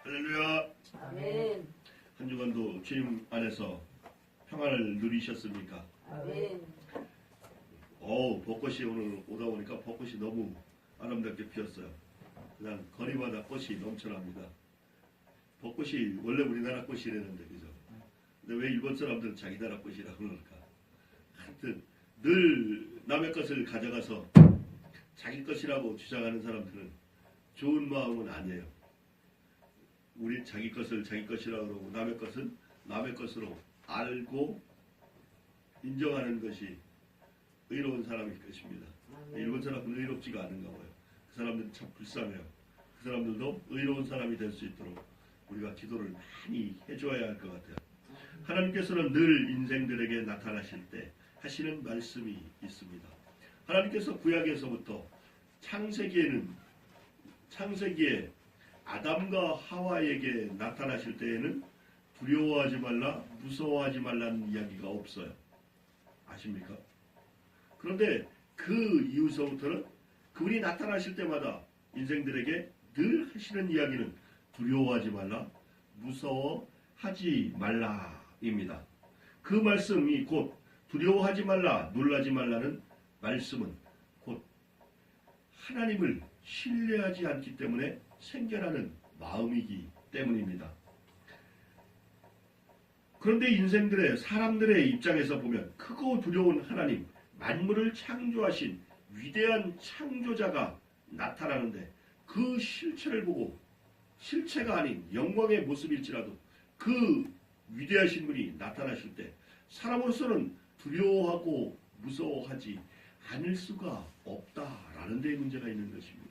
할렐루야. 아멘. 한 주간도 주님 안에서 평안을 누리셨습니까? 아멘. 벚꽃이 오늘 오다 보니까 벚꽃이 너무 아름답게 피었어요. 그냥 거리마다 꽃이 넘쳐납니다. 벚꽃이 원래 우리나라 꽃이라는데, 그죠? 근데 왜 일본 사람들은 자기 나라 꽃이라고 그럴까? 하여튼 늘 남의 것을 가져가서 자기 것이라고 주장하는 사람들은 좋은 마음은 아니에요. 우리 자기 것을 자기 것이라고 그러고 남의 것은 남의 것으로 알고 인정하는 것이 의로운 사람일 것입니다. 일본 사람은 의롭지가 않은가 봐요. 그 사람들은 참 불쌍해요. 그 사람들도 의로운 사람이 될 수 있도록 우리가 기도를 많이 해줘야 할 것 같아요. 하나님께서는 늘 인생들에게 나타나실 때 하시는 말씀이 있습니다. 하나님께서 구약에서부터 창세기에 아담과 하와에게 나타나실 때에는 두려워하지 말라, 무서워하지 말라는 이야기가 없어요. 아십니까? 그런데 그 이후서부터는 그분이 나타나실 때마다 인생들에게 늘 하시는 이야기는 두려워하지 말라, 무서워하지 말라입니다. 그 말씀이 곧 두려워하지 말라, 놀라지 말라는 말씀은 곧 하나님을 신뢰하지 않기 때문에 생겨나는 마음이기 때문입니다. 그런데 사람들의 입장에서 보면 크고 두려운 하나님, 만물을 창조하신 위대한 창조자가 나타나는데 그 실체를 보고 실체가 아닌 영광의 모습일지라도 그 위대하신 분이 나타나실 때 사람으로서는 두려워하고 무서워하지 않을 수가 없다라는 데 문제가 있는 것입니다.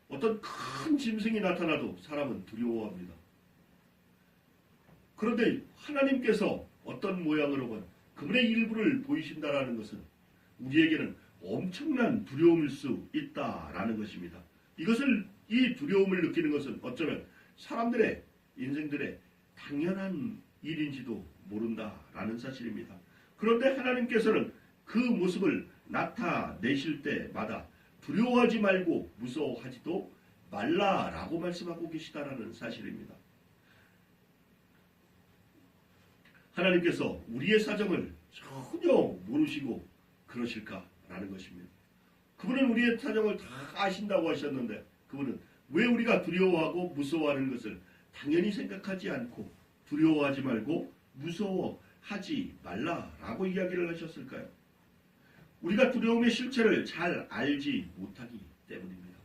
어떤 큰 짐승이 나타나도 사람은 두려워합니다. 그런데 하나님께서 어떤 모양으로건 그분의 일부를 보이신다라는 것은 우리에게는 엄청난 두려움일 수 있다라는 것입니다. 이 두려움을 느끼는 것은 어쩌면 사람들의 인생들의 당연한 일인지도 모른다라는 사실입니다. 그런데 하나님께서는 그 모습을 나타내실 때마다 두려워하지 말고 무서워하지도 말라라고 말씀하고 계시다라는 사실입니다. 하나님께서 우리의 사정을 전혀 모르시고 그러실까라는 것입니다. 그분은 우리의 사정을 다 아신다고 하셨는데 그분은 왜 우리가 두려워하고 무서워하는 것을 당연히 생각하지 않고 두려워하지 말고 무서워하지 말라라고 이야기를 하셨을까요? 우리가 두려움의 실체를 잘 알지 못하기 때문입니다.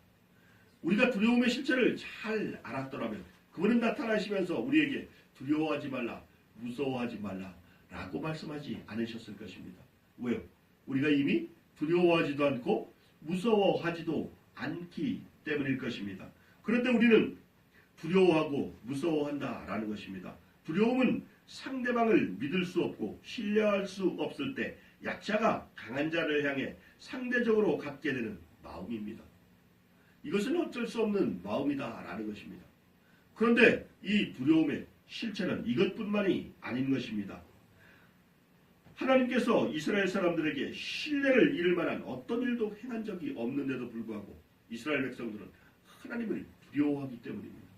우리가 두려움의 실체를 잘 알았더라면 그분은 나타나시면서 우리에게 두려워하지 말라, 무서워하지 말라라고 말씀하지 않으셨을 것입니다. 왜요? 우리가 이미 두려워하지도 않고 무서워하지도 않기 때문일 것입니다. 그런데 우리는 두려워하고 무서워한다라는 것입니다. 두려움은 상대방을 믿을 수 없고 신뢰할 수 없을 때 약자가 강한 자를 향해 상대적으로 갖게 되는 마음입니다. 이것은 어쩔 수 없는 마음이다라는 것입니다. 그런데 이 두려움의 실체는 이것뿐만이 아닌 것입니다. 하나님께서 이스라엘 사람들에게 신뢰를 잃을 만한 어떤 일도 행한 적이 없는데도 불구하고 이스라엘 백성들은 하나님을 두려워하기 때문입니다.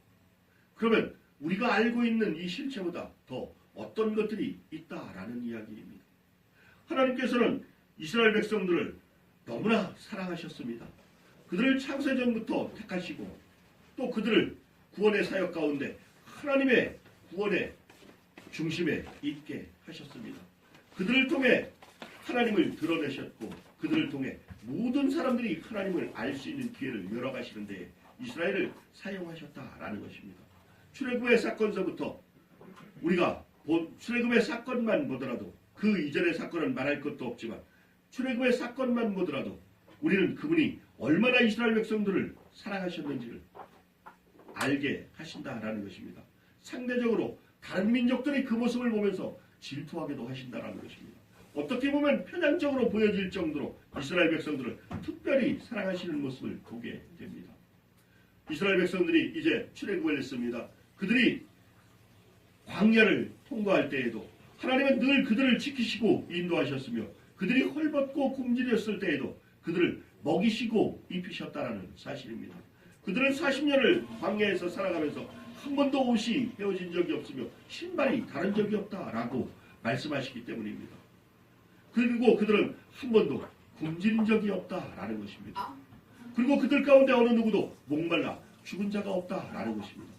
그러면 우리가 알고 있는 이 실체보다 더 어떤 것들이 있다라는 이야기입니다. 하나님께서는 이스라엘 백성들을 너무나 사랑하셨습니다. 그들을 창세전부터 택하시고 또 그들을 구원의 사역 가운데 하나님의 구원의 중심에 있게 하셨습니다. 그들을 통해 하나님을 드러내셨고 그들을 통해 모든 사람들이 하나님을 알 수 있는 기회를 열어가시는 데에 이스라엘을 사용하셨다라는 것입니다. 출애굽의 사건서부터 우리가 출애굽의 사건만 보더라도 그 이전의 사건은 말할 것도 없지만 출애굽의 사건만 보더라도 우리는 그분이 얼마나 이스라엘 백성들을 사랑하셨는지를 알게 하신다라는 것입니다. 상대적으로 다른 민족들이 그 모습을 보면서 질투하게도 하신다라는 것입니다. 어떻게 보면 편향적으로 보여질 정도로 이스라엘 백성들을 특별히 사랑하시는 모습을 보게 됩니다. 이스라엘 백성들이 이제 출애굽을 했습니다. 그들이 광야를 통과할 때에도 하나님은 늘 그들을 지키시고 인도하셨으며 그들이 헐벗고 굶주렸을 때에도 그들을 먹이시고 입히셨다라는 사실입니다. 그들은 40년을 광야에서 살아가면서 한 번도 옷이 헤어진 적이 없으며 신발이 다른 적이 없다라고 말씀하시기 때문입니다. 그리고 그들은 한 번도 굶주린 적이 없다라는 것입니다. 그리고 그들 가운데 어느 누구도 목말라 죽은 자가 없다라는 것입니다.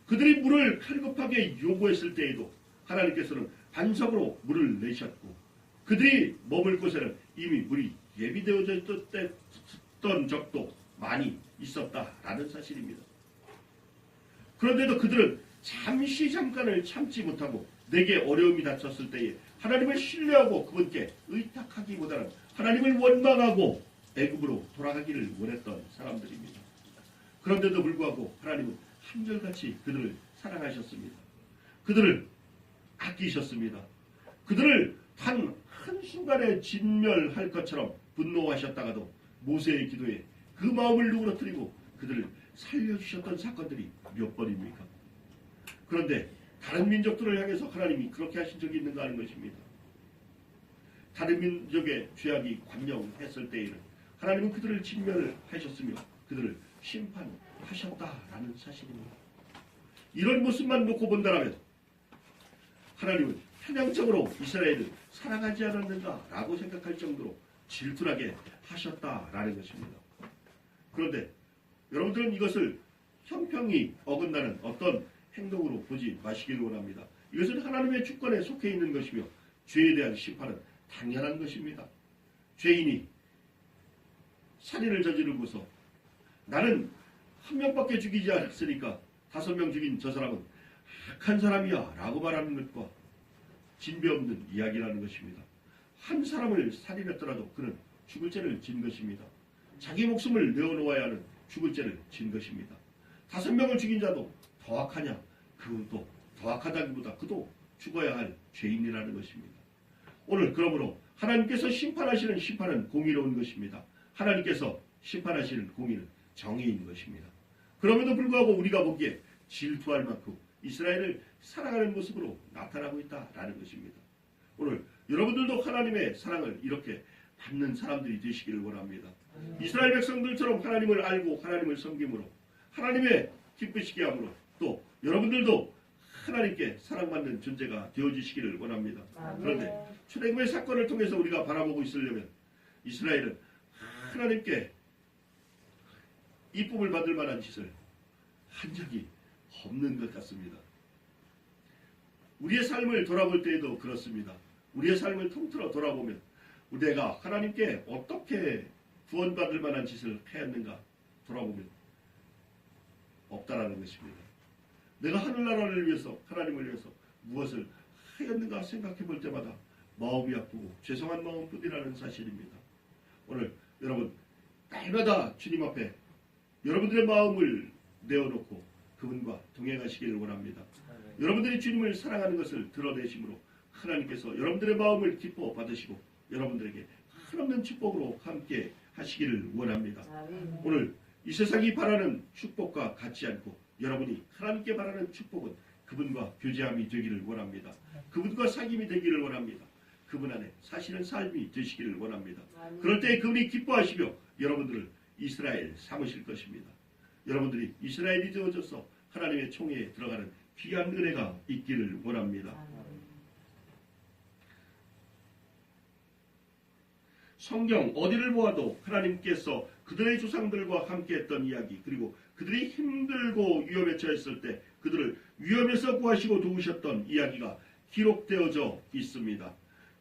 그들이 물을 칼급하게 요구했을 때에도 하나님께서는 반석으로 물을 내셨고 그들이 머물 곳에는 이미 물이 예비되어졌던 적도 많이 있었다라는 사실입니다. 그런데도 그들은 잠깐을 참지 못하고 내게 어려움이 닥쳤을 때에 하나님을 신뢰하고 그분께 의탁하기보다는 하나님을 원망하고 애굽으로 돌아가기를 원했던 사람들입니다. 그런데도 불구하고 하나님은 한결같이 그들을 사랑하셨습니다. 그들을 아끼셨습니다. 그들을 단 한순간에 진멸할 것처럼 분노하셨다가도 모세의 기도에 그 마음을 누그러뜨리고 그들을 살려주셨던 사건들이 몇 번입니까? 그런데 다른 민족들을 향해서 하나님이 그렇게 하신 적이 있는가 하는 것입니다. 다른 민족의 죄악이 관영했을 때에는 하나님은 그들을 진멸하셨으며 그들을 심판하셨다라는 사실입니다. 이런 모습만 놓고 본다면 하나님은 편향적으로 이스라엘을 사랑하지 않았는가라고 생각할 정도로 질투나게 하셨다라는 것입니다. 그런데 여러분들은 이것을 형평이 어긋나는 어떤 행동으로 보지 마시기를 원합니다. 이것은 하나님의 주권에 속해 있는 것이며 죄에 대한 심판은 당연한 것입니다. 죄인이 살인을 저지르고서 나는 한 명밖에 죽이지 않았으니까 5명 죽인 저 사람은 악한 사람이야 라고 말하는 것과 진배 없는 이야기라는 것입니다. 한 사람을 살인했더라도 그는 죽을 죄를 진 것입니다. 자기 목숨을 내어놓아야 하는 죽을 죄를 진 것입니다. 5명을 죽인 자도 더 악하냐? 그것도 더 악하다기보다 그도 죽어야 할 죄인이라는 것입니다. 오늘 그러므로 하나님께서 심판하시는 심판은 공의로운 것입니다. 하나님께서 심판하시는 공의는 정의인 것입니다. 그럼에도 불구하고 우리가 보기에 질투할 만큼 이스라엘을 사랑하는 모습으로 나타나고 있다라는 것입니다. 오늘 여러분들도 하나님의 사랑을 이렇게 받는 사람들이 되시기를 원합니다. 이스라엘 백성들처럼 하나님을 알고 하나님을 섬김으로 하나님의 기쁘시게 함으로 또 여러분들도 하나님께 사랑받는 존재가 되어주시기를 원합니다. 그런데 출애굽의 사건을 통해서 우리가 바라보고 있으려면 이스라엘은 하나님께 이쁨을 받을 만한 짓을 한 적이 없는 것 같습니다. 우리의 삶을 돌아볼 때에도 그렇습니다. 우리의 삶을 통틀어 돌아보면 내가 하나님께 어떻게 구원받을 만한 짓을 하였는가 돌아보면 없다라는 것입니다. 내가 하늘나라를 위해서 하나님을 위해서 무엇을 하였는가 생각해 볼 때마다 마음이 아프고 죄송한 마음뿐이라는 사실입니다. 오늘 여러분 날마다 주님 앞에 여러분들의 마음을 내어놓고 그분과 동행하시기를 원합니다. 여러분들이 주님을 사랑하는 것을 드러내심으로 하나님께서 여러분들의 마음을 기뻐 받으시고 여러분들에게 한없는 축복으로 함께 하시기를 원합니다. 오늘 이 세상이 바라는 축복과 같지 않고 여러분이 하나님께 바라는 축복은 그분과 교제함이 되기를 원합니다. 그분과 사귐이 되기를 원합니다. 그분 안에 사시는 삶이 되시기를 원합니다. 그럴 때 그분이 기뻐하시며 여러분들을 이스라엘 삼으실 것입니다. 여러분들이 이스라엘이 되어져서 하나님의 총회에 들어가는 귀한 은혜가 있기를 원합니다. 성경 어디를 보아도 하나님께서 그들의 조상들과 함께했던 이야기 그리고 그들이 힘들고 위험에 처했을 때 그들을 위험에서 구하시고 도우셨던 이야기가 기록되어져 있습니다.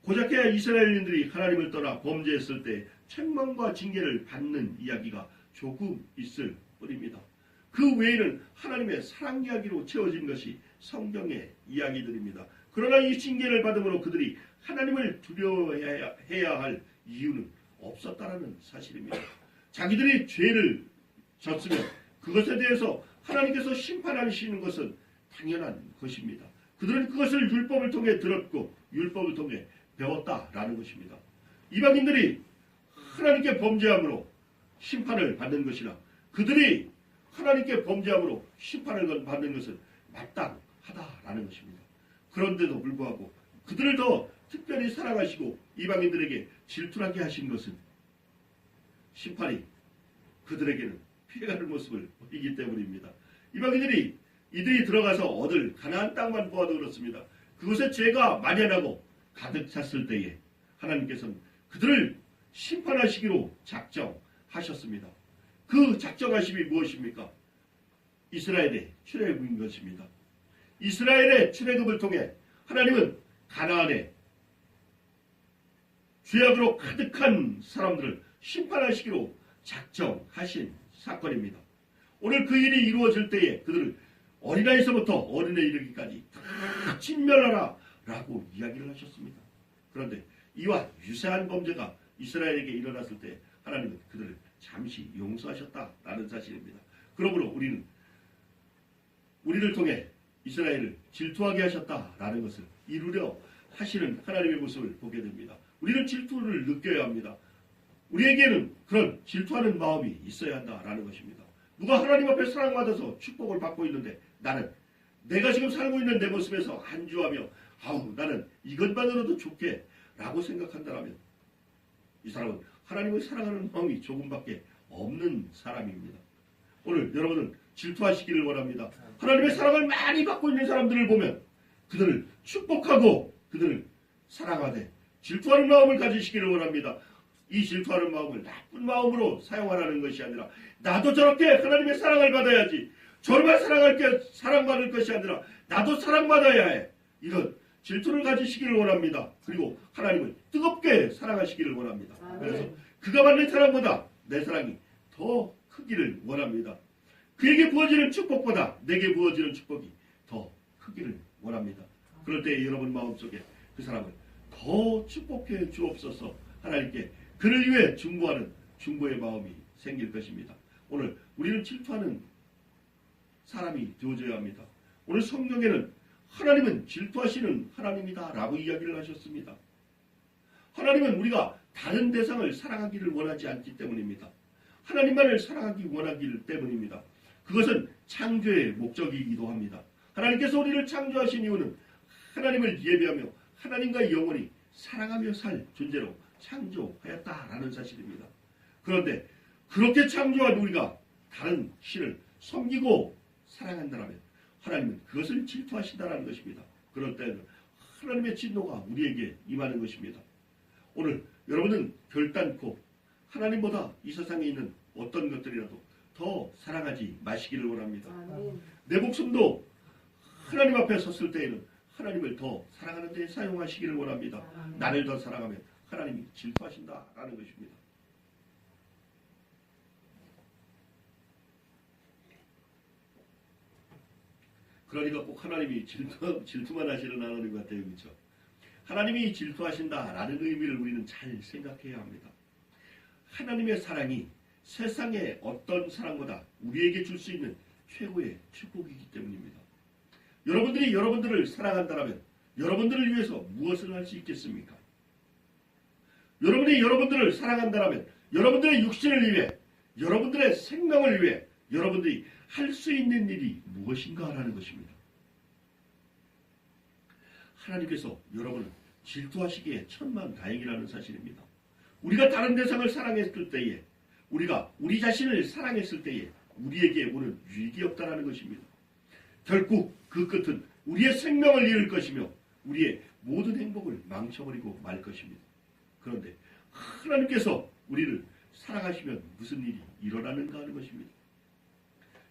고작해야 이스라엘인들이 하나님을 떠나 범죄했을 때 책망과 징계를 받는 이야기가 조금 있을 뿐입니다. 그 외에는 하나님의 사랑 이야기로 채워진 것이 성경의 이야기들입니다. 그러나 이 징계를 받음으로 그들이 하나님을 두려워해야 할 이유는 없었다라는 사실입니다. 자기들이 죄를 졌으면 그것에 대해서 하나님께서 심판하시는 것은 당연한 것입니다. 그들은 그것을 율법을 통해 들었고 율법을 통해 배웠다라는 것입니다. 이방인들이 하나님께 범죄함으로 심판을 받는 것이나 그들이 하나님께 범죄함으로 심판을 받는 것은 마땅하다라는 것입니다. 그런데도 불구하고 그들을 더 특별히 사랑하시고 이방인들에게 질투나게 하신 것은 심판이 그들에게는 피해가는 모습을 보이기 때문입니다. 이방인들이 이들이 들어가서 얻을 가나안 땅만 보아도 그렇습니다. 그곳에 죄가 만연하고 가득 찼을 때에 하나님께서는 그들을 심판하시기로 작정하셨습니다. 그 작정하심이 무엇입니까? 이스라엘의 출애굽인 것입니다. 이스라엘의 출애굽을 통해 하나님은 가나안에 죄악으로 가득한 사람들을 심판하시기로 작정하신 사건입니다. 오늘 그 일이 이루어질 때에 그들을 어린아이서부터 어른에 이르기까지 다 진멸하라 라고 이야기를 하셨습니다. 그런데 이와 유사한 범죄가 이스라엘에게 일어났을 때 하나님은 그들을 잠시 용서하셨다라는 사실입니다. 그러므로 우리를 통해 이스라엘을 질투하게 하셨다라는 것을 이루려 하시는 하나님의 모습을 보게 됩니다. 우리는 질투를 느껴야 합니다. 우리에게는 그런 질투하는 마음이 있어야 한다라는 것입니다. 누가 하나님 앞에 사랑받아서 축복을 받고 있는데 나는 내가 지금 살고 있는 내 모습에서 안주하며 나는 이것만으로도 좋게 라고 생각한다면 이 사람은 하나님을 사랑하는 마음이 조금밖에 없는 사람입니다. 오늘 여러분은 질투하시기를 원합니다. 하나님의 사랑을 많이 받고 있는 사람들을 보면 그들을 축복하고 그들을 사랑하되 질투하는 마음을 가지시기를 원합니다. 이 질투하는 마음을 나쁜 마음으로 사용하라는 것이 아니라 나도 저렇게 하나님의 사랑을 받아야지, 저만 사랑받을 것이 아니라 나도 사랑받아야 해. 이런 질투를 가지시기를 원합니다. 그리고 하나님을 뜨겁게 사랑하시기를 원합니다. 그래서 그가 받는 사랑보다 내 사랑이 더 크기를 원합니다. 그에게 부어지는 축복보다 내게 부어지는 축복이 더 크기를 원합니다. 그럴 때 여러분 마음속에 그 사람을 더 축복해 주옵소서 하나님께 그를 위해 중보하는 중보의 마음이 생길 것입니다. 오늘 우리는 질투하는 사람이 되어줘야 합니다. 오늘 성경에는 하나님은 질투하시는 하나님이다 라고 이야기를 하셨습니다. 하나님은 우리가 다른 대상을 사랑하기를 원하지 않기 때문입니다. 하나님만을 사랑하기 원하기 때문입니다. 그것은 창조의 목적이기도 합니다. 하나님께서 우리를 창조하신 이유는 하나님을 예배하며 하나님과 영원히 사랑하며 살 존재로 창조하였다라는 사실입니다. 그런데 그렇게 창조한 우리가 다른 신을 섬기고 사랑한다면 하나님은 그것을 질투하신다는 것입니다. 그럴 때는 하나님의 진노가 우리에게 임하는 것입니다. 오늘 여러분은 결단코 하나님보다 이 세상에 있는 어떤 것들이라도 더 사랑하지 마시기를 원합니다. 내 목숨도 하나님 앞에 섰을 때에는 하나님을 더 사랑하는 데 사용하시기를 원합니다. 나를 더 사랑하면 하나님이 질투하신다라는 것입니다. 그러니까 꼭 하나님이 질투만 하시는 하나님 같아요. 그렇죠? 하나님이 질투하신다라는 의미를 우리는 잘 생각해야 합니다. 하나님의 사랑이 세상의 어떤 사랑보다 우리에게 줄 수 있는 최고의 축복이기 때문입니다. 여러분들이 여러분들을 사랑한다면 여러분들을 위해서 무엇을 할 수 있겠습니까? 여러분이 여러분들을 사랑한다면 여러분들의 육신을 위해, 여러분들의 생명을 위해 여러분들이 할 수 있는 일이 무엇인가라는 것입니다. 하나님께서 여러분을 질투하시기에 천만다행이라는 사실입니다. 우리가 다른 대상을 사랑했을 때에, 우리가 우리 자신을 사랑했을 때에 우리에게 오는 유익이 없다는 것입니다. 결국 그 끝은 우리의 생명을 잃을 것이며 우리의 모든 행복을 망쳐버리고 말 것입니다. 그런데 하나님께서 우리를 사랑하시면 무슨 일이 일어나는가 하는 것입니다.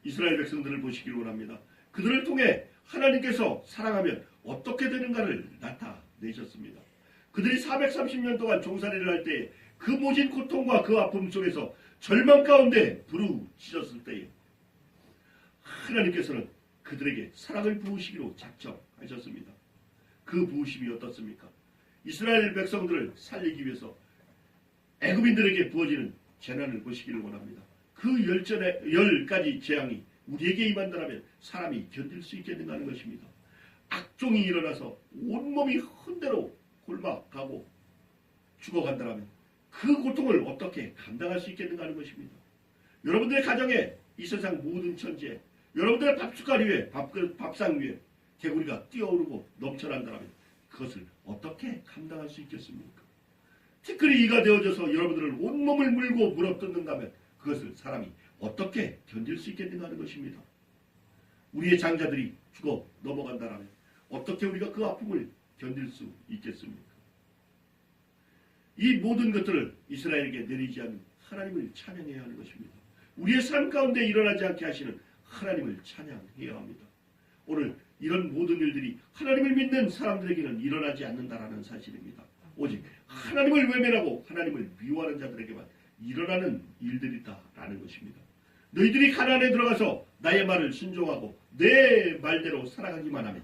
이스라엘 백성들을 보시길 원합니다. 그들을 통해 하나님께서 사랑하면 어떻게 되는가를 나타내셨습니다. 그들이 430년 동안 종살이를 할 때에 그 모진 고통과 그 아픔 속에서 절망 가운데 부르짖었을 때에 하나님께서는 그들에게 사랑을 부으시기로 작정하셨습니다. 그 부으심이 어떻습니까? 이스라엘 백성들을 살리기 위해서 애굽인들에게 부어지는 재난을 보시기를 원합니다. 그 10가지 재앙이 우리에게 임한다면 사람이 견딜 수 있겠는가 하는 것입니다. 악종이 일어나서 온몸이 흔대로 골막가고 죽어간다면 그 고통을 어떻게 감당할 수 있겠는가 하는 것입니다. 여러분들의 가정에 이 세상 모든 천지에 여러분들의 밥숟갈 위에 밥상 위에 개구리가 뛰어오르고 넘쳐난다면 그것을 어떻게 감당할 수 있겠습니까? 티끌이 이가 되어져서 여러분들을 온몸을 물고 물어뜯는다면 그것을 사람이 어떻게 견딜 수 있겠는가 하는 것입니다. 우리의 장자들이 죽어 넘어간다라면 어떻게 우리가 그 아픔을 견딜 수 있겠습니까? 이 모든 것들을 이스라엘에게 내리지 않는 하나님을 찬양해야 하는 것입니다. 우리의 삶 가운데 일어나지 않게 하시는 하나님을 찬양해야 합니다. 오늘 이런 모든 일들이 하나님을 믿는 사람들에게는 일어나지 않는다라는 사실입니다. 오직 하나님을 외면하고 하나님을 미워하는 자들에게만 일어나는 일들이다라는 것입니다. 너희들이 가나안에 들어가서 나의 말을 순종하고 내 말대로 살아가기만 하면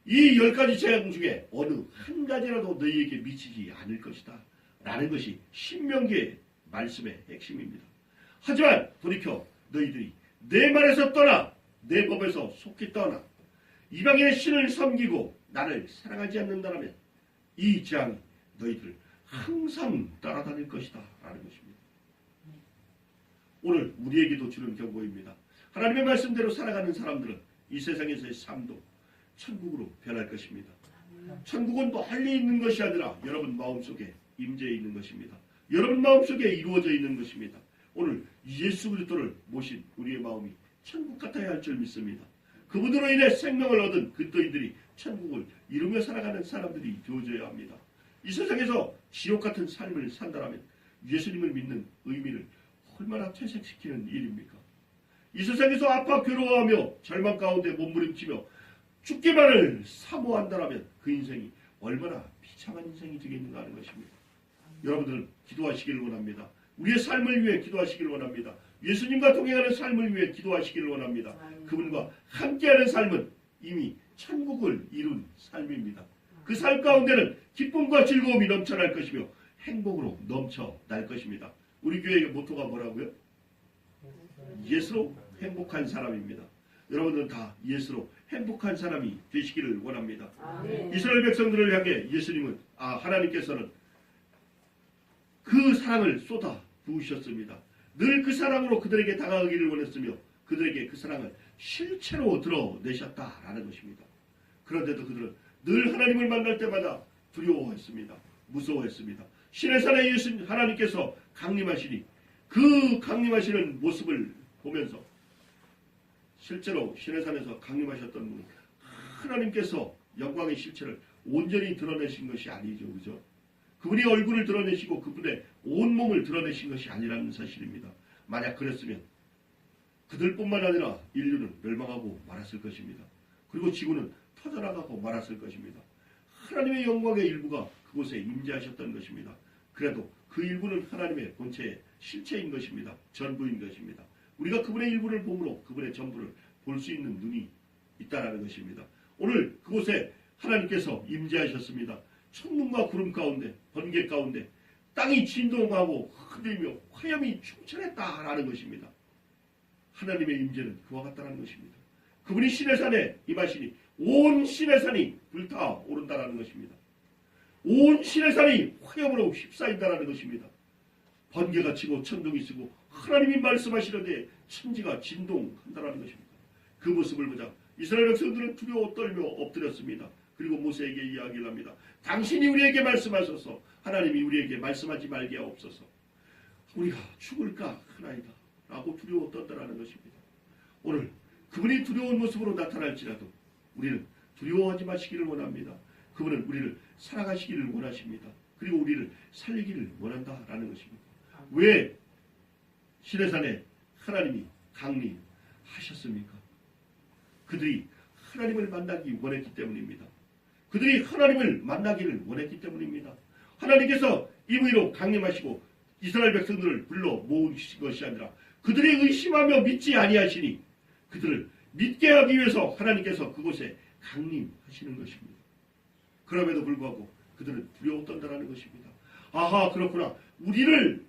이 10가지 재앙 중에 어느 한 가지라도 너희에게 미치지 않을 것이다 라는 것이 신명기의 말씀의 핵심입니다. 하지만 돌이켜 너희들이 내 말에서 떠나 내 법에서 속히 떠나 이방인의 신을 섬기고 나를 사랑하지 않는다면 이 재앙이 너희들을 항상 따라다닐 것이다 라는 것입니다. 오늘 우리에게도 주는 경고입니다. 하나님의 말씀대로 살아가는 사람들은 이 세상에서의 삶도 천국으로 변할 것입니다. 천국은 멀리 있는 것이 아니라 여러분 마음속에 임재해 있는 것입니다. 여러분 마음속에 이루어져 있는 것입니다. 오늘 예수 그리스도를 모신 우리의 마음이 천국 같아야 할 줄 믿습니다. 그분으로 인해 생명을 얻은 그또이들이 천국을 이루며 살아가는 사람들이 되어져야 합니다. 이 세상에서 지옥 같은 삶을 산다면 예수님을 믿는 의미를 얼마나 퇴색시키는 일입니까? 이 세상에서 아파 괴로워하며 절망 가운데 몸부림치며 죽기만을 사모한다면 그 인생이 얼마나 비참한 인생이 되겠는가 하는 것입니다. 여러분들은 기도하시기를 원합니다. 우리의 삶을 위해 기도하시기를 원합니다. 예수님과 동행하는 삶을 위해 기도하시기를 원합니다. 그분과 함께하는 삶은 이미 천국을 이룬 삶입니다. 그 삶 가운데는 기쁨과 즐거움이 넘쳐날 것이며 행복으로 넘쳐날 것입니다. 우리 교회의 모토가 뭐라고요? 예수로 행복한 사람입니다. 여러분들은 다 예수로 행복한 사람이 되시기를 원합니다. 이스라엘 백성들을 향해 예수님은 하나님께서는 그 사랑을 쏟아 부으셨습니다. 늘 그 사랑으로 그들에게 다가가기를 원했으며 그들에게 그 사랑을 실체로 드러내셨다라는 것입니다. 그런데도 그들은 늘 하나님을 만날 때마다 두려워했습니다. 무서워했습니다. 신의 산에 하나님께서 강림하시니 그 강림하시는 모습을 보면서 실제로 신의 산에서 강림하셨던 분은 하나님께서 영광의 실체를 온전히 드러내신 것이 아니죠. 그죠? 그분이 얼굴을 드러내시고 그분의 온몸을 드러내신 것이 아니라는 사실입니다. 만약 그랬으면 그들뿐만 아니라 인류는 멸망하고 말았을 것입니다. 그리고 지구는 터져나가고 말았을 것입니다. 하나님의 영광의 일부가 그곳에 임재하셨던 것입니다. 그래도 그 일부는 하나님의 본체의 실체인 것입니다. 전부인 것입니다. 우리가 그분의 일부를 보므로 그분의 전부를 볼 수 있는 눈이 있다라는 것입니다. 오늘 그곳에 하나님께서 임재하셨습니다. 천문과 구름 가운데 번개 가운데 땅이 진동하고 흔들며 화염이 충천했다라는 것입니다. 하나님의 임재는 그와 같다는 것입니다. 그분이 신의 산에 임하시니 온 신의 산이 불타오른다라는 것입니다. 온 신의 산이 화염으로 휩싸인다라는 것입니다. 번개가 치고 천둥이 치고 하나님이 말씀하시는데 천지가 진동한다라는 것입니다. 그 모습을 보자 이스라엘 백성들은 두려워 떨며 엎드렸습니다. 그리고 모세에게 이야기를 합니다. 당신이 우리에게 말씀하셔서 하나님이 우리에게 말씀하지 말게 하옵소서. 우리가 죽을까 하나이다 라고 두려워 떴다라는 것입니다. 오늘 그분이 두려운 모습으로 나타날지라도 우리는 두려워하지 마시기를 원합니다. 그분은 우리를 살아가시기를 원하십니다. 그리고 우리를 살리기를 원한다라는 것입니다. 왜 신의 산에 하나님이 강림하셨습니까? 그들이 하나님을 만나기 원했기 때문입니다. 그들이 하나님을 만나기를 원했기 때문입니다. 하나님께서 임의로 강림하시고 이스라엘 백성들을 불러 모으신 것이 아니라 그들이 의심하며 믿지 아니하시니 그들을 믿게 하기 위해서 하나님께서 그곳에 강림하시는 것입니다. 그럼에도 불구하고 그들은 두려워 떤다라는 것입니다. 아하, 그렇구나. 우리를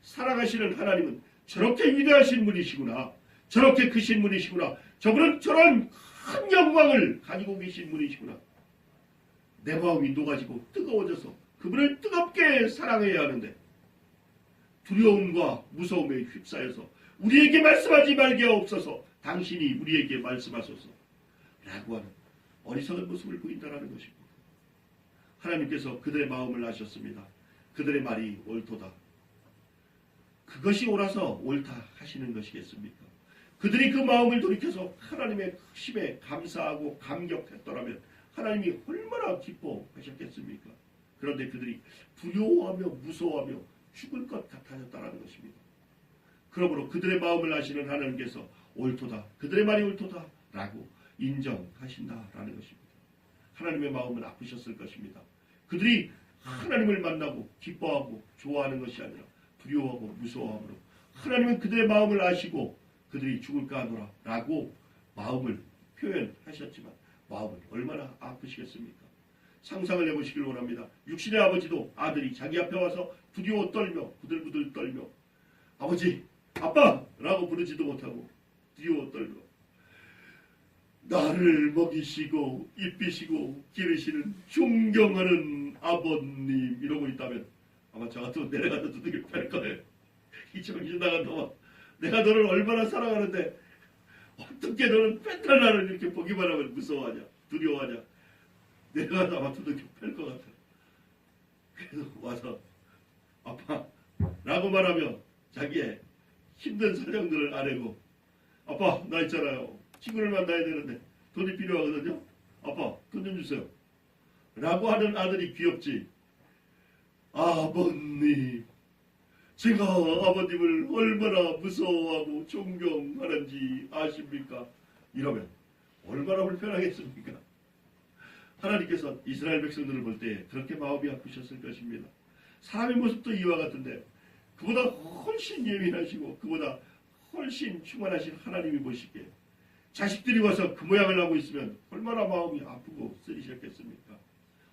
사랑하시는 하나님은 저렇게 위대하신 분이시구나. 저렇게 크신 분이시구나. 저분은 저런 큰 영광을 가지고 계신 분이시구나. 내 마음이 녹아지고 뜨거워져서 그분을 뜨겁게 사랑해야 하는데 두려움과 무서움에 휩싸여서 우리에게 말씀하지 말게 하옵소서. 당신이 우리에게 말씀하소서 라고 하는 어리석은 모습을 보인다라는 것입니다. 하나님께서 그들의 마음을 아셨습니다. 그들의 말이 옳도다. 그것이 옳아서 옳다 하시는 것이겠습니까? 그들이 그 마음을 돌이켜서 하나님의 크심에 감사하고 감격했더라면 하나님이 얼마나 기뻐하셨겠습니까? 그런데 그들이 두려워하며 무서워하며 죽을 것 같아졌다는 것입니다. 그러므로 그들의 마음을 아시는 하나님께서 옳도다, 그들의 말이 옳도다 라고 인정하신다라는 것입니다. 하나님의 마음은 아프셨을 것입니다. 그들이 하나님을 만나고 기뻐하고 좋아하는 것이 아니라 두려워하고 무서워함으로 하나님은 그들의 마음을 아시고 그들이 죽을까 하노라 라고 마음을 표현하셨지만 마음은 얼마나 아프시겠습니까? 상상을 해보시길 원합니다. 육신의 아버지도 아들이 자기 앞에 와서 두려워 떨며 부들부들 떨며 아버지, 아빠! 라고 부르지도 못하고 두려워 떨며 나를 먹이시고 입히시고 기르시는 존경하는 아버님 이러고 있다면 아마 저 같으면 내려가서 두들겨 팰 거예요. 이 정신 나간 놈아, 내가 너를 얼마나 사랑하는데 어떻게 너는 맨날 나를 이렇게 보기만 하면 무서워하냐, 두려워하냐. 내려가서 아마 두들겨 팰 것 같아. 그래서 와서 아빠 라고 말하며 자기의 힘든 사정들을 아뢰고 아빠 나 있잖아요. 친구를 만나야 되는데 돈이 필요하거든요. 아빠 돈 좀 주세요. 라고 하는 아들이 귀엽지. 아버님, 제가 아버님을 얼마나 무서워하고 존경하는지 아십니까? 이러면 얼마나 불편하겠습니까? 하나님께서 이스라엘 백성들을 볼 때 그렇게 마음이 아프셨을 것입니다. 사람의 모습도 이와 같은데 그보다 훨씬 예민하시고 그보다 훨씬 충만하신 하나님이 보시기에 자식들이 와서 그 모양을 하고 있으면 얼마나 마음이 아프고 쓰리셨겠습니까?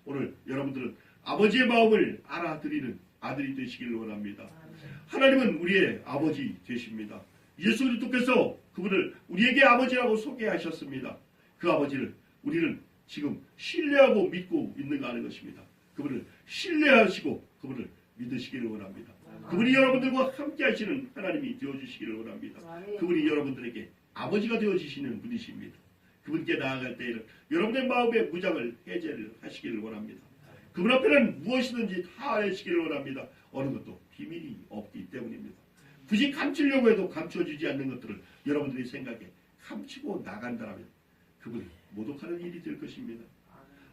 오늘 여러분들은 아버지의 마음을 알아들이는 아들이 되시기를 원합니다. 하나님은 우리의 아버지 되십니다. 예수 그리스도께서 그분을 우리에게 아버지라고 소개하셨습니다. 그 아버지를 우리는 지금 신뢰하고 믿고 있는가 하는 것입니다. 그분을 신뢰하시고 그분을 믿으시기를 원합니다. 그분이 여러분들과 함께 하시는 하나님이 되어주시기를 원합니다. 그분이 여러분들에게 아버지가 되어주시는 분이십니다. 그분께 나아갈 때에는 여러분의 마음의 무장을 해제를 하시기를 원합니다. 그분 앞에는 무엇이든지 다 하시기를 원합니다. 어느 것도 비밀이 없기 때문입니다. 굳이 감추려고 해도 감춰주지 않는 것들을 여러분들이 생각에 감추고 나간다면 그분이 모독하는 일이 될 것입니다.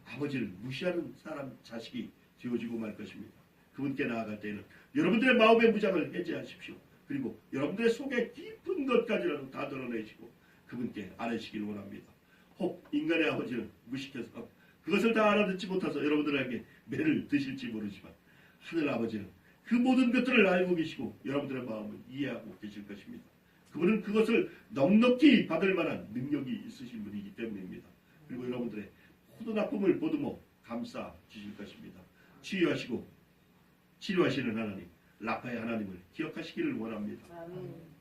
아버지를 무시하는 사람 자식이 되어지고 말 것입니다. 그분께 나아갈 때에는 여러분들의 마음의 무장을 해제하십시오. 그리고 여러분들의 속에 깊은 것까지라도 다 드러내시고 그분께 아뢰시기를 원합니다. 혹 인간의 아버지는 무식해서 그것을 다 알아듣지 못해서 여러분들에게 매를 드실지 모르지만 하늘 아버지는 그 모든 것들을 알고 계시고 여러분들의 마음을 이해하고 계실 것입니다. 그분은 그것을 넉넉히 받을 만한 능력이 있으신 분이기 때문입니다. 그리고 여러분들의 모든 아픔을 보듬어 감싸 주실 것입니다. 치유하시는 하나님, 라파의 하나님을 기억하시기를 원합니다. 아멘.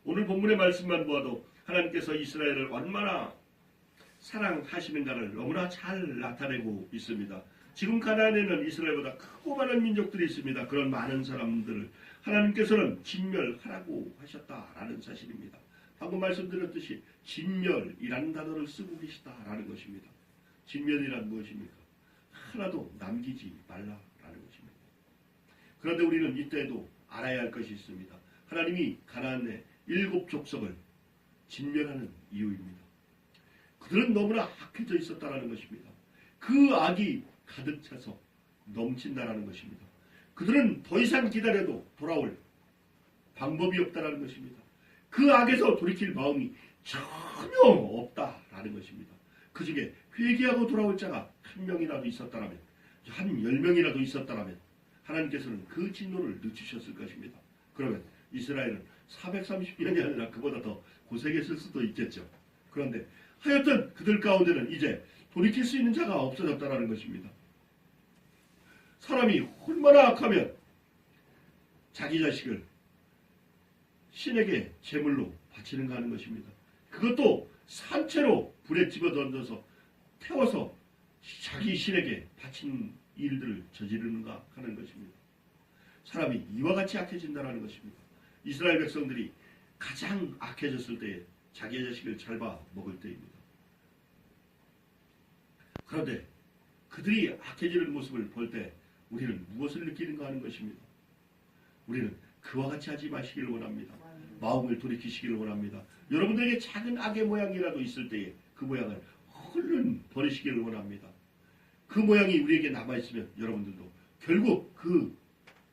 오늘 본문의 말씀만 보아도 하나님께서 이스라엘을 얼마나 사랑하시는가를 너무나 잘 나타내고 있습니다. 지금 가나안에는 이스라엘보다 크고 많은 민족들이 있습니다. 그런 많은 사람들을 하나님께서는 진멸하라고 하셨다라는 사실입니다. 방금 말씀드렸듯이 진멸이라는 단어를 쓰고 계시다라는 것입니다. 진멸이란 무엇입니까? 하나도 남기지 말라라는 것입니다. 그런데 우리는 이때에도 알아야 할 것이 있습니다. 하나님이 가나안의 7 족속을 진멸하는 이유입니다. 그들은 너무나 악해져 있었다라는 것입니다. 그 악이 가득 차서 넘친다라는 것입니다. 그들은 더 이상 기다려도 돌아올 방법이 없다라는 것입니다. 그 악에서 돌이킬 마음이 전혀 없다라는 것입니다. 그 중에 회개하고 돌아올 자가 1명이라도 있었다라면, 한 10명이라도 있었다라면 하나님께서는 그 진노를 늦추셨을 것입니다. 그러면 이스라엘은 430년이 아니라 그보다 더 고생했을 수도 있겠죠. 그런데 하여튼 그들 가운데는 이제 돌이킬 수 있는 자가 없어졌다라는 것입니다. 사람이 얼마나 악하면 자기 자식을 신에게 제물로 바치는가 하는 것입니다. 그것도 산채로 불에 집어던져서 태워서 자기 신에게 바친 일들을 저지르는가 하는 것입니다. 사람이 이와 같이 악해진다는 것입니다. 이스라엘 백성들이 가장 악해졌을 때에 자기의 자식을 잘봐 먹을 때입니다. 그런데 그들이 악해지는 모습을 볼 때 우리는 무엇을 느끼는가 하는 것입니다. 우리는 그와 같이 하지 마시기를 원합니다. 마음을 돌이키시기를 원합니다. 여러분들에게 작은 악의 모양이라도 있을 때에 그 모양을 얼른 버리시기를 원합니다. 그 모양이 우리에게 남아있으면 여러분들도 결국 그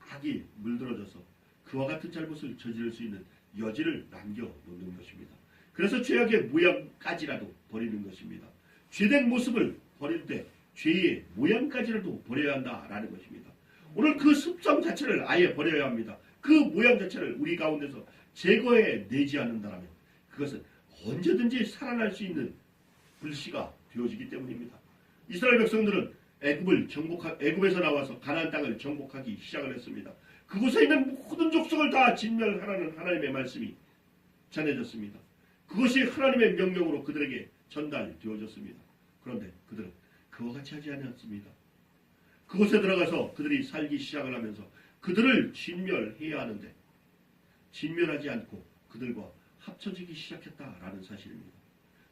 악이 물들어져서 그와 같은 잘못을 저지를 수 있는 여지를 남겨놓는 것입니다. 그래서 죄악의 모양까지라도 버리는 것입니다. 죄된 모습을 버릴 때 죄의 모양까지라도 버려야 한다라는 것입니다. 오늘 그 습성 자체를 아예 버려야 합니다. 그 모양 자체를 우리 가운데서 제거해내지 않는다면 그것은 언제든지 살아날 수 있는 불씨가 되어지기 때문입니다. 이스라엘 백성들은 애굽에서 나와서 가나안 땅을 정복하기 시작을 했습니다. 그곳에 있는 모든 족속을 다 진멸하라는 하나님의 말씀이 전해졌습니다. 그것이 하나님의 명령으로 그들에게 전달되어졌습니다. 그런데 그들은 그와 같이 하지 않았습니다. 그곳에 들어가서 그들이 살기 시작을 하면서 그들을 진멸해야 하는데 진멸하지 않고 그들과 합쳐지기 시작했다라는 사실입니다.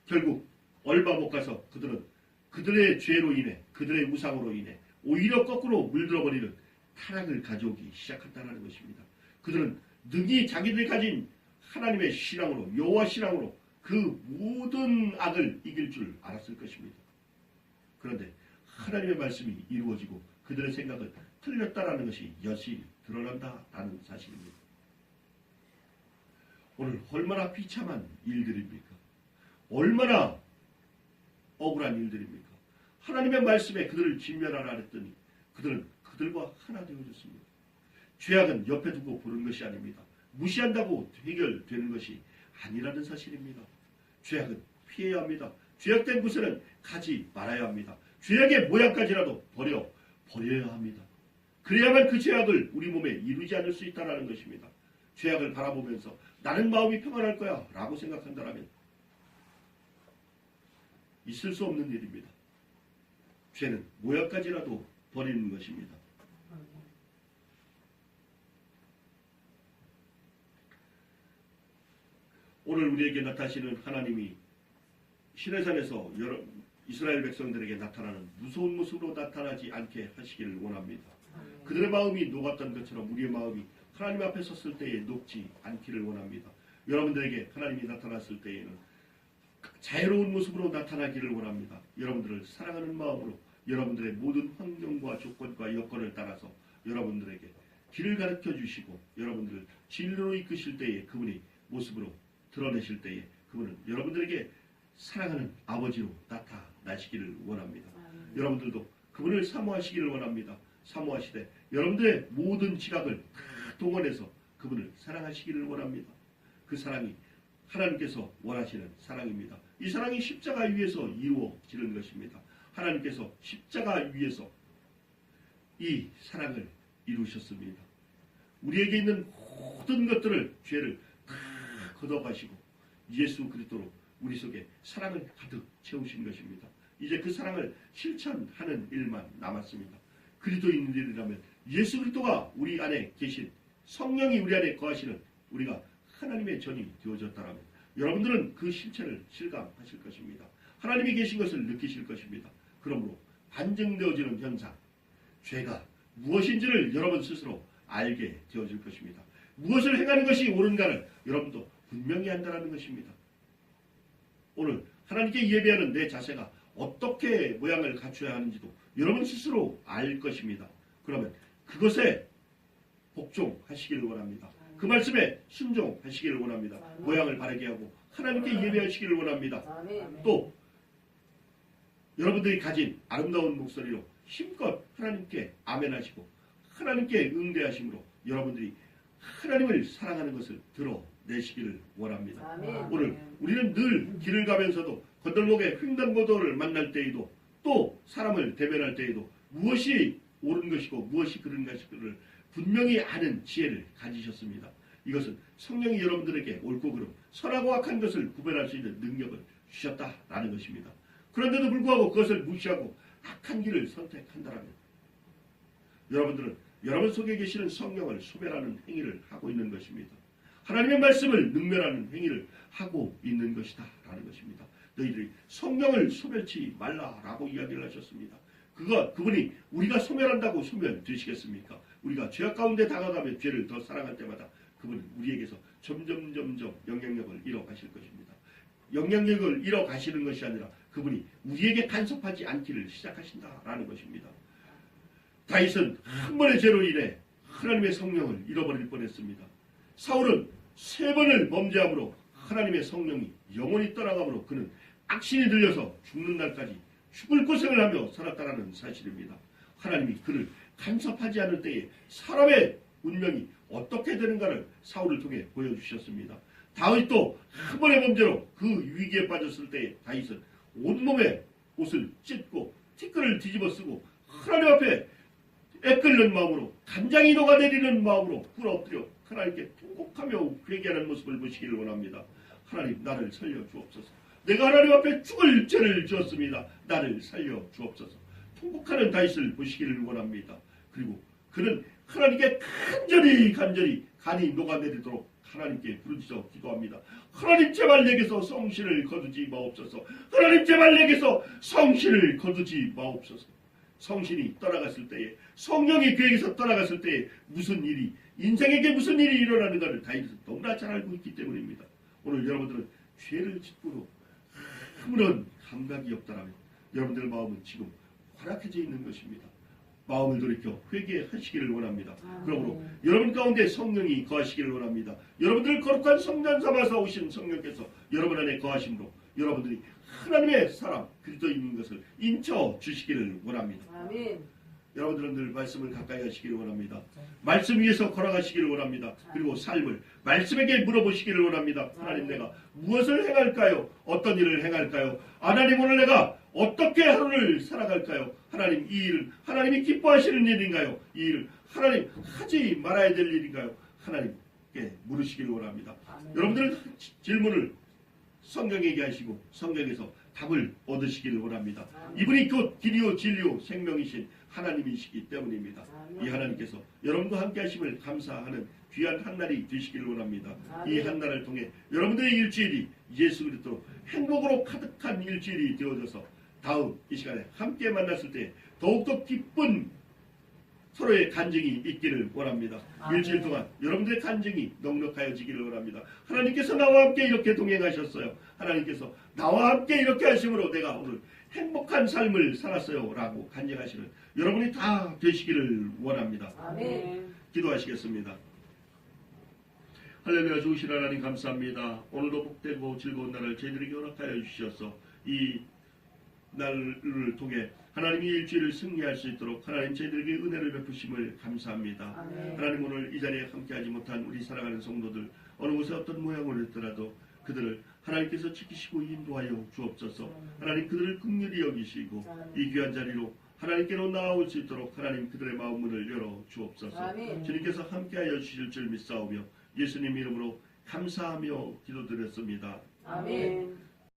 결국 얼마 못 가서 그들은 그들의 죄로 인해 그들의 우상으로 인해 오히려 거꾸로 물들어버리는 타락을 가져오기 시작한다는 것입니다. 그들은 능히 자기들이 가진 하나님의 신앙으로 여호와 신앙으로 그 모든 악을 이길 줄 알았을 것입니다. 그런데 하나님의 말씀이 이루어지고 그들의 생각은 틀렸다라는 것이 여실히 드러난다라는 사실입니다. 오늘 얼마나 비참한 일들입니까? 얼마나 억울한 일들입니까? 하나님의 말씀에 그들을 진멸하라 했더니 그들은 그들과 하나 되어졌습니다. 죄악은 옆에 두고 보는 것이 아닙니다. 무시한다고 해결되는 것이 아니라는 사실입니다. 죄악은 피해야 합니다. 죄악된 곳에는 가지 말아야 합니다. 죄악의 모양까지라도 버려야 합니다. 그래야만 그 죄악을 우리 몸에 이루지 않을 수 있다는 것입니다. 죄악을 바라보면서 나는 마음이 평안할 거야 라고 생각한다면 있을 수 없는 일입니다. 죄는 모양까지라도 버리는 것입니다. 오늘 우리에게 나타나시는 하나님이 시내산에서 이스라엘 백성들에게 나타나는 무서운 모습으로 나타나지 않게 하시기를 원합니다. 그들의 마음이 녹았던 것처럼 우리의 마음이 하나님 앞에 섰을 때에 녹지 않기를 원합니다. 여러분들에게 하나님이 나타났을 때에는 자유로운 모습으로 나타나기를 원합니다. 여러분들을 사랑하는 마음으로 여러분들의 모든 환경과 조건과 여건을 따라서 여러분들에게 길을 가르쳐 주시고 여러분들을 진리로 이끄실 때에 그분이 모습으로 드러내실 때에 그분은 여러분들에게 사랑하는 아버지로 나타나시기를 원합니다. 여러분들도 그분을 사모하시기를 원합니다. 사모하시되 여러분들의 모든 지각을 다 동원해서 그분을 사랑하시기를 원합니다. 그 사랑이 하나님께서 원하시는 사랑입니다. 이 사랑이 십자가 위에서 이루어지는 것입니다. 하나님께서 십자가 위에서 이 사랑을 이루셨습니다. 우리에게 있는 모든 것들을 죄를 다 걷어가시고 예수 그리스도로 우리 속에 사랑을 가득 채우신 것입니다. 이제 그 사랑을 실천하는 일만 남았습니다. 그리스도인들이라면 예수 그리스도가 우리 안에 계신 성령이 우리 안에 거하시는 우리가 하나님의 전이 되어졌다라면 여러분들은 그 실체를 실감하실 것입니다. 하나님이 계신 것을 느끼실 것입니다. 그러므로 반증되어지는 현상, 죄가 무엇인지를 여러분 스스로 알게 되어질 것입니다. 무엇을 행하는 것이 옳은가를 여러분도 분명히 한다는 것입니다. 오늘 하나님께 예배하는 내 자세가 어떻게 모양을 갖춰야 하는지도 여러분 스스로 알 것입니다. 그러면 그것에 복종하시기를 원합니다. 그 말씀에 순종하시기를 원합니다. 모양을 바르게 하고 하나님께 예배하시기를 원합니다. 또 여러분들이 가진 아름다운 목소리로 힘껏 하나님께 아멘하시고 하나님께 응대하심으로 여러분들이 하나님을 사랑하는 것을 드러내시기를 원합니다. 오늘 우리는 늘 길을 가면서도 건널목에 횡단보도를 만날 때에도 또 사람을 대면할 때에도 무엇이 옳은 것이고 무엇이 그른 것인가를 분명히 아는 지혜를 가지셨습니다. 이것은 성령이 여러분들에게 옳고 그름, 선하고 악한 것을 구별할 수 있는 능력을 주셨다라는 것입니다. 그런데도 불구하고 그것을 무시하고 악한 길을 선택한다면 여러분들은 여러분 속에 계시는 성령을 소멸하는 행위를 하고 있는 것입니다. 하나님의 말씀을 능멸하는 행위를 하고 있는 것이다 라는 것입니다. 너희들이 성령을 소멸치 말라라고 이야기를 하셨습니다. 그분이 우리가 소멸한다고 소멸되시겠습니까? 우리가 죄악 가운데 다가가며 죄를 더 사랑할 때마다 그분은 우리에게서 점점 영향력을 잃어가실 것입니다. 영향력을 잃어가시는 것이 아니라 그분이 우리에게 간섭하지 않기를 시작하신다라는 것입니다. 다윗은 한 번의 죄로 인해 하나님의 성령을 잃어버릴 뻔했습니다. 사울은 3번을 범죄함으로 하나님의 성령이 영원히 떠나가므로 그는 악신이 들려서 죽는 날까지 죽을 고생을 하며 살았다라는 사실입니다. 하나님이 그를 간섭하지 않을 때에 사람의 운명이 어떻게 되는가를 사울을 통해 보여주셨습니다. 다윗도 한 번의 범죄로 그 위기에 빠졌을 때에 다윗은 온몸에 옷을 찢고 티끌을 뒤집어 쓰고 하나님 앞에 애끓는 마음으로 간장이 녹아내리는 마음으로 꿇어엎드려 하나님께 통곡하며 회개하는 모습을 보시기를 원합니다. 하나님, 나를 살려 주옵소서. 내가 하나님 앞에 죽을 죄를 지었습니다. 나를 살려 주옵소서. 통곡하는 다윗을 보시기를 원합니다. 그리고 그는 하나님께 간절히 간이 녹아내리도록 하나님께 부르짖어 기도합니다. 하나님, 제발 내게서 성신을 거두지 마옵소서. 하나님, 제발 내게서 성신을 거두지 마옵소서. 성신이 떠나갔을 때에, 성령이 그에게서 떠나갔을 때에 인생에게 무슨 일이 일어나는가를 다윗은 너무나 잘 알고 있기 때문입니다. 오늘 여러분들은 죄를 짓고도 아무런 감각이 없다라면 여러분들의 마음은 지금 활악해져 있는 것입니다. 마음을 돌이켜 회개하시기를 원합니다. 그러므로 여러분 가운데 성령이 거하시기를 원합니다. 여러분들을 거룩한 성전 삼아서 오신 성령께서 여러분 안에 거하심으로 여러분들이 하나님의 사람 그리스도인 것을 인쳐 주시기를 원합니다. 아멘. 여러분들은 늘 말씀을 가까이 하시기를 원합니다. 말씀 위에서 걸어가시기를 원합니다. 그리고 삶을 말씀에게 물어보시기를 원합니다. 하나님, 내가 무엇을 행할까요? 어떤 일을 행할까요? 하나님, 오늘 내가 어떻게 하루를 살아갈까요? 하나님, 이 일은 하나님이 기뻐하시는 일인가요? 이 일은 하나님 하지 말아야 될 일인가요? 하나님께 물으시기를 원합니다. 여러분들은 질문을 성경에게 하시고 성경에서 답을 얻으시기를 원합니다. 이분이 곧 길이요 진리요 생명이신 하나님이시기 때문입니다. 이 하나님께서 여러분과 함께 하심을 감사하는 귀한 한날이 되시기를 원합니다. 이 한날을 통해 여러분들의 일주일이 예수 그리스도로 행복으로 가득한 일주일이 되어져서 다음 이 시간에 함께 만났을 때 더욱더 기쁜 서로의 간증이 있기를 원합니다. 일주일 동안 여러분들의 간증이 넉넉하여지기를 원합니다. 하나님께서 나와 함께 이렇게 동행하셨어요. 하나님께서 나와 함께 이렇게 하심으로 내가 오늘 행복한 삶을 살았어요 라고 간증하시는 여러분이 다 되시기를 원합니다. 아멘. 기도하시겠습니다. 할렐루야. 좋으신 하나님 감사합니다. 오늘도 복되고 즐거운 날을 저희들에게 허락하여 주셔서 이 날을 통해 하나님이 일주일을 승리할 수 있도록 하나님 저희들에게 은혜를 베푸심을 감사합니다. 아멘. 하나님, 오늘 이 자리에 함께하지 못한 우리 사랑하는 성도들 어느 곳에 어떤 모양을 했더라도 그들을 하나님께서 지키시고 인도하여 주옵소서. 하나님, 그들을 긍휼히 여기시고 이 귀한 자리로 하나님께로 나아올 수 있도록 하나님 그들의 마음 문을 열어 주옵소서. 아멘. 주님께서 함께하여 주실 줄 믿사오며 예수님 이름으로 감사하며 기도드렸습니다. 아멘.